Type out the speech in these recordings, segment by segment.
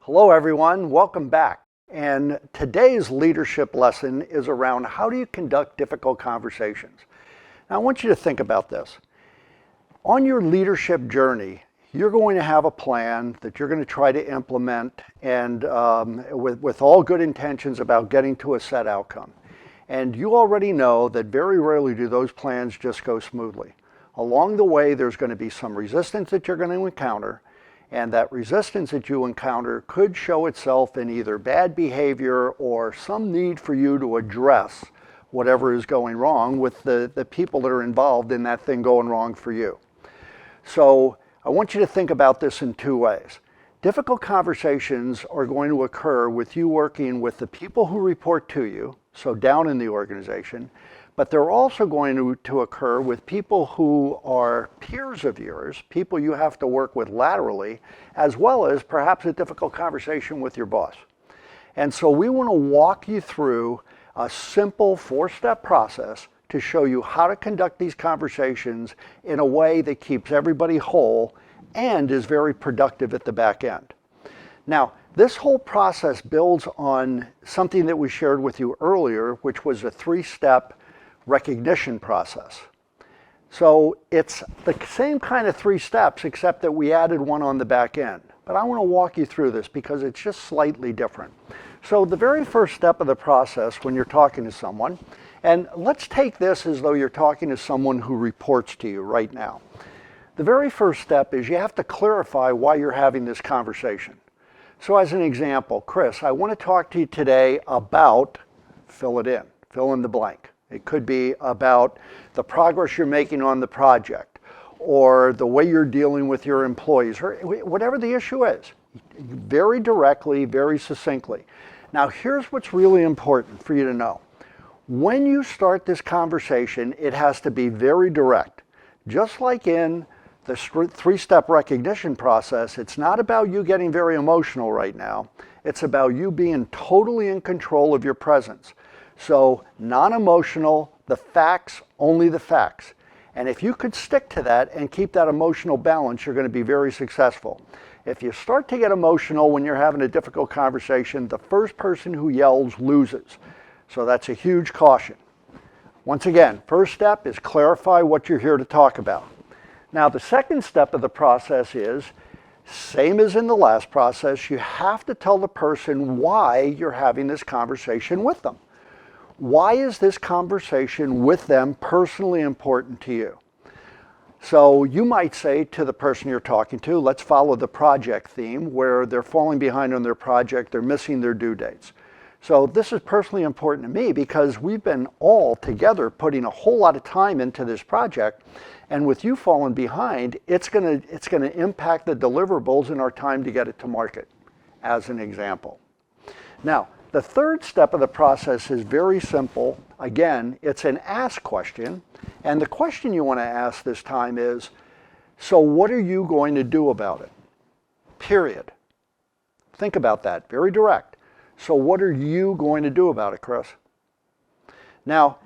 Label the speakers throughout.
Speaker 1: Hello everyone, welcome back. And today's leadership lesson is around how do you conduct difficult conversations. Now I want you to think about this. On your leadership journey, you're going to have a plan that you're going to try to implement and with all good intentions about getting to a set outcome. And you already know that very rarely do those plans just go smoothly. Along the way, there's going to be some resistance that you're going to encounter. And that resistance that you encounter could show itself in either bad behavior or some need for you to address whatever is going wrong with the people that are involved in that thing going wrong for you. So I want you to think about this in two ways. Difficult conversations are going to occur with you working with the people who report to you, so down in the organization, but they're also going to occur with people who are peers of yours, people you have to work with laterally, as well as perhaps a difficult conversation with your boss. And so we want to walk you through a simple four-step process to show you how to conduct these conversations in a way that keeps everybody whole and is very productive at the back end. Now, this whole process builds on something that we shared with you earlier, which was a three-step recognition process. So it's the same kind of three steps, except that we added one on the back end. But I want to walk you through this because it's just slightly different. So the very first step of the process when you're talking to someone, and let's take this as though you're talking to someone who reports to you right now. The very first step is you have to clarify why you're having this conversation. So as an example, Chris, I want to talk to you today about, fill in the blank. It could be about the progress you're making on the project or the way you're dealing with your employees or whatever the issue is. Very directly, very succinctly. Now here's what's really important for you to know. When you start this conversation, it has to be very direct. Just like in the three-step recognition process, it's not about you getting very emotional right now. It's about you being totally in control of your presence. So non-emotional, the facts, only the facts. And if you could stick to that and keep that emotional balance, you're going to be very successful. If you start to get emotional when you're having a difficult conversation, the first person who yells loses. So that's a huge caution. Once again, first step is clarify what you're here to talk about. Now the second step of the process is, same as in the last process, you have to tell the person why you're having this conversation with them. Why is this conversation with them personally important to you? So you might say to the person you're talking to, let's follow the project theme where they're falling behind on their project, they're missing their due dates. So this is personally important to me because we've been all together putting a whole lot of time into this project, and with you falling behind, it's going to impact the deliverables and our time to get it to market, as an example. Now, the third step of the process is very simple. Again, it's an ask question, and the question you want to ask this time is, so what are you going to do about it? Period. Think about that, very direct. So what are you going to do about it, Chris? Now,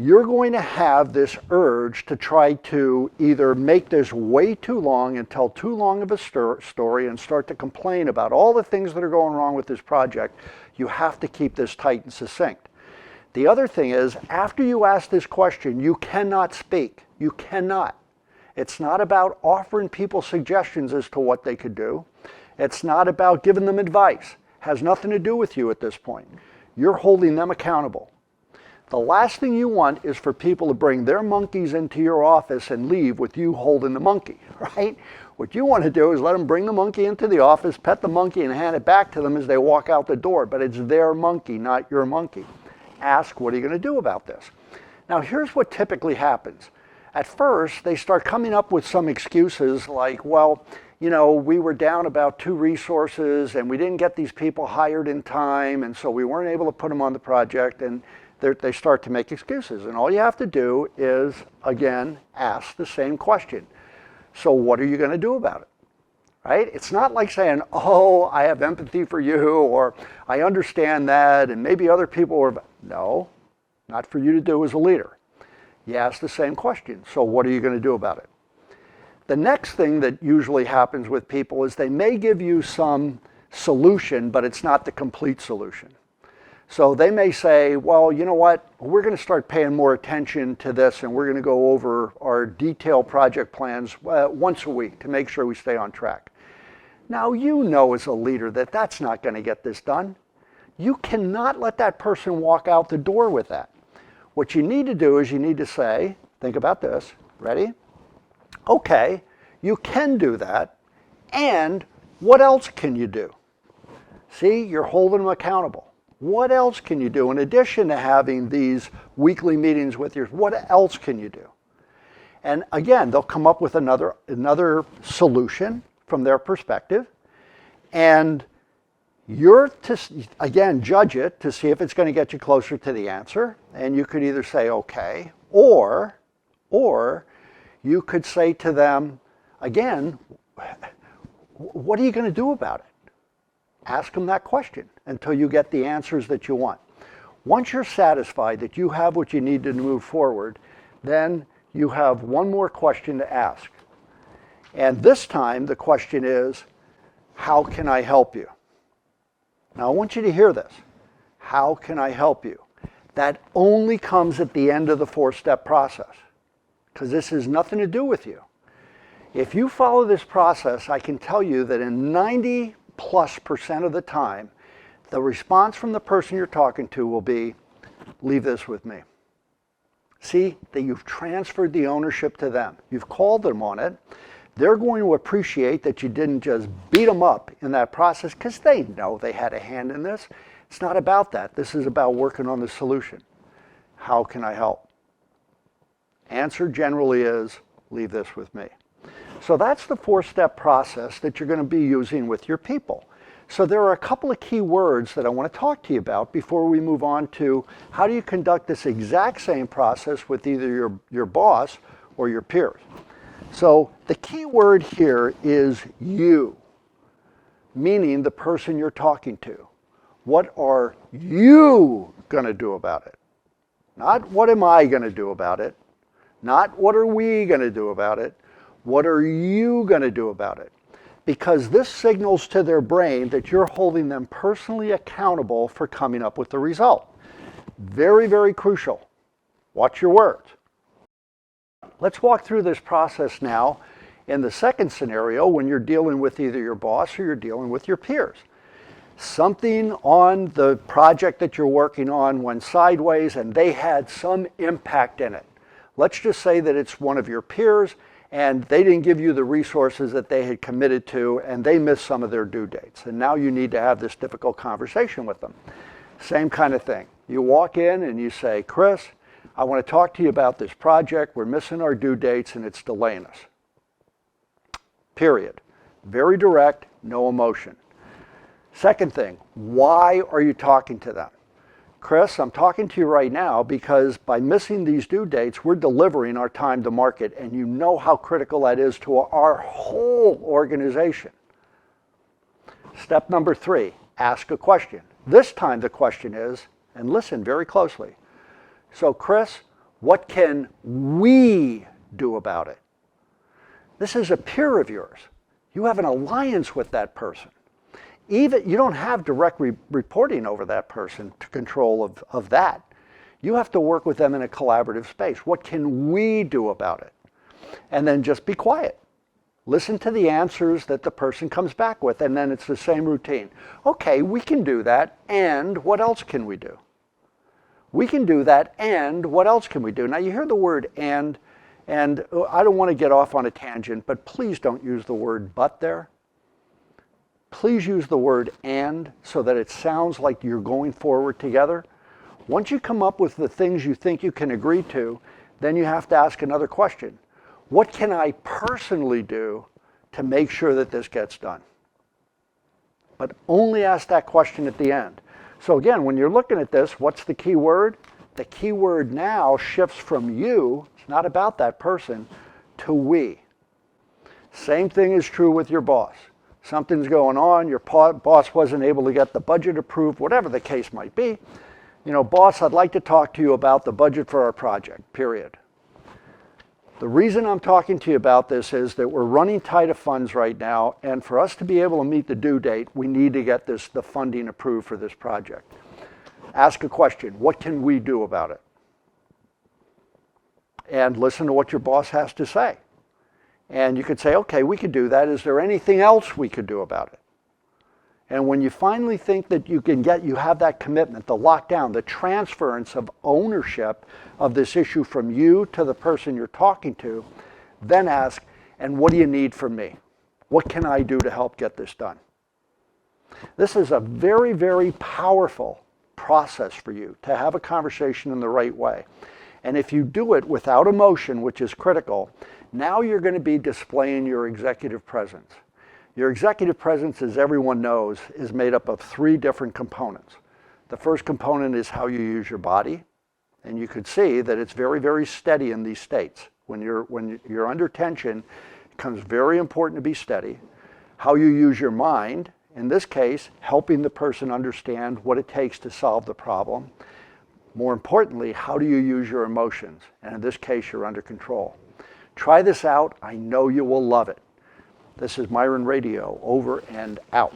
Speaker 1: you're going to have this urge to try to either make this way too long and tell too long of a story and start to complain about all the things that are going wrong with this project. You have to keep this tight and succinct. The other thing is, after you ask this question, you cannot speak. You cannot. It's not about offering people suggestions as to what they could do. It's not about giving them advice. Has nothing to do with you at this point. You're holding them accountable. The last thing you want is for people to bring their monkeys into your office and leave with you holding the monkey, right? What you want to do is let them bring the monkey into the office, pet the monkey, and hand it back to them as they walk out the door. But it's their monkey, not your monkey. Ask, what are you going to do about this? Now, here's what typically happens. At first, they start coming up with some excuses like, well, you know, we were down about 2 resources and we didn't get these people hired in time, and so we weren't able to put them on the project, and they start to make excuses. And all you have to do is, again, ask the same question. So what are you going to do about it? Right? It's not like saying, oh, I have empathy for you, or I understand that, and maybe other people are. No, not for you to do as a leader. You ask the same question. So what are you going to do about it? The next thing that usually happens with people is they may give you some solution, but it's not the complete solution. So they may say, well, you know what, we're going to start paying more attention to this, and we're going to go over our detailed project plans once a week to make sure we stay on track. Now, you know as a leader that that's not going to get this done. You cannot let that person walk out the door with that. What you need to do is you need to say, think about this, ready? Okay, you can do that, and what else can you do? See, you're holding them accountable. What else can you do in addition to having these weekly meetings with your, what else can you do? And again, they'll come up with another solution from their perspective, and you're to, again, judge it to see if it's going to get you closer to the answer, and you could either say okay, or you could say to them, again, what are you going to do about it? Ask them that question until you get the answers that you want. Once you're satisfied that you have what you need to move forward, then you have one more question to ask. And this time the question is, how can I help you? Now I want you to hear this. How can I help you? That only comes at the end of the 4-step process, because this has nothing to do with you. If you follow this process, I can tell you that in 90+% of the time, the response from the person you're talking to will be, leave this with me. See, that you've transferred the ownership to them. You've called them on it. They're going to appreciate that you didn't just beat them up in that process, because they know they had a hand in this. It's not about that. This is about working on the solution. How can I help? Answer generally is, leave this with me. So that's the 4-step process that you're going to be using with your people. So there are a couple of key words that I want to talk to you about before we move on to how do you conduct this exact same process with either your boss or your peers. So the key word here is you, meaning the person you're talking to. What are you going to do about it? Not what am I going to do about it? Not what are we going to do about it? What are you going to do about it? Because this signals to their brain that you're holding them personally accountable for coming up with the result. Very, very crucial. Watch your words. Let's walk through this process now in the second scenario when you're dealing with either your boss or you're dealing with your peers. Something on the project that you're working on went sideways and they had some impact in it. Let's just say that it's one of your peers and they didn't give you the resources that they had committed to, and they missed some of their due dates. And now you need to have this difficult conversation with them. Same kind of thing. You walk in and you say, Chris, I want to talk to you about this project. We're missing our due dates and it's delaying us. Period. Very direct, no emotion. Second thing, why are you talking to them? Chris, I'm talking to you right now because by missing these due dates, we're delivering our time to market, and you know how critical that is to our whole organization. Step number 3, ask a question. This time the question is, and listen very closely, so Chris, what can we do about it? This is a peer of yours. You have an alliance with that person. Even you don't have direct reporting over that person to control of that. You have to work with them in a collaborative space. What can we do about it? And then just be quiet. Listen to the answers that the person comes back with, and then it's the same routine. Okay, we can do that, and what else can we do? We can do that, and what else can we do? Now you hear the word and I don't want to get off on a tangent, but please don't use the word but there. Please use the word and so that it sounds like you're going forward together. Once you come up with the things you think you can agree to, then you have to ask another question. What can I personally do to make sure that this gets done? But only ask that question at the end. So again, when you're looking at this, what's the key word? The key word now shifts from you, it's not about that person, to we. Same thing is true with your boss. Something's going on, your boss wasn't able to get the budget approved, whatever the case might be. You know, boss, I'd like to talk to you about the budget for our project, period. The reason I'm talking to you about this is that we're running tight of funds right now, and for us to be able to meet the due date, we need to get the funding approved for this project. Ask a question, what can we do about it? And listen to what your boss has to say. And you could say, okay, we could do that. Is there anything else we could do about it? And when you finally think that you have that commitment, the lockdown, the transference of ownership of this issue from you to the person you're talking to, then ask, and what do you need from me? What can I do to help get this done? This is a very, very powerful process for you to have a conversation in the right way. And if you do it without emotion, which is critical, now you're going to be displaying your executive presence. Your executive presence, as everyone knows, is made up of 3 different components. The first component is how you use your body, and you could see that it's very, very steady in these states. When you're under tension, it becomes very important to be steady. How you use your mind, in this case, helping the person understand what it takes to solve the problem. More importantly, how do you use your emotions? And in this case, you're under control. Try this out. I know you will love it. This is Myron Radio, over and out.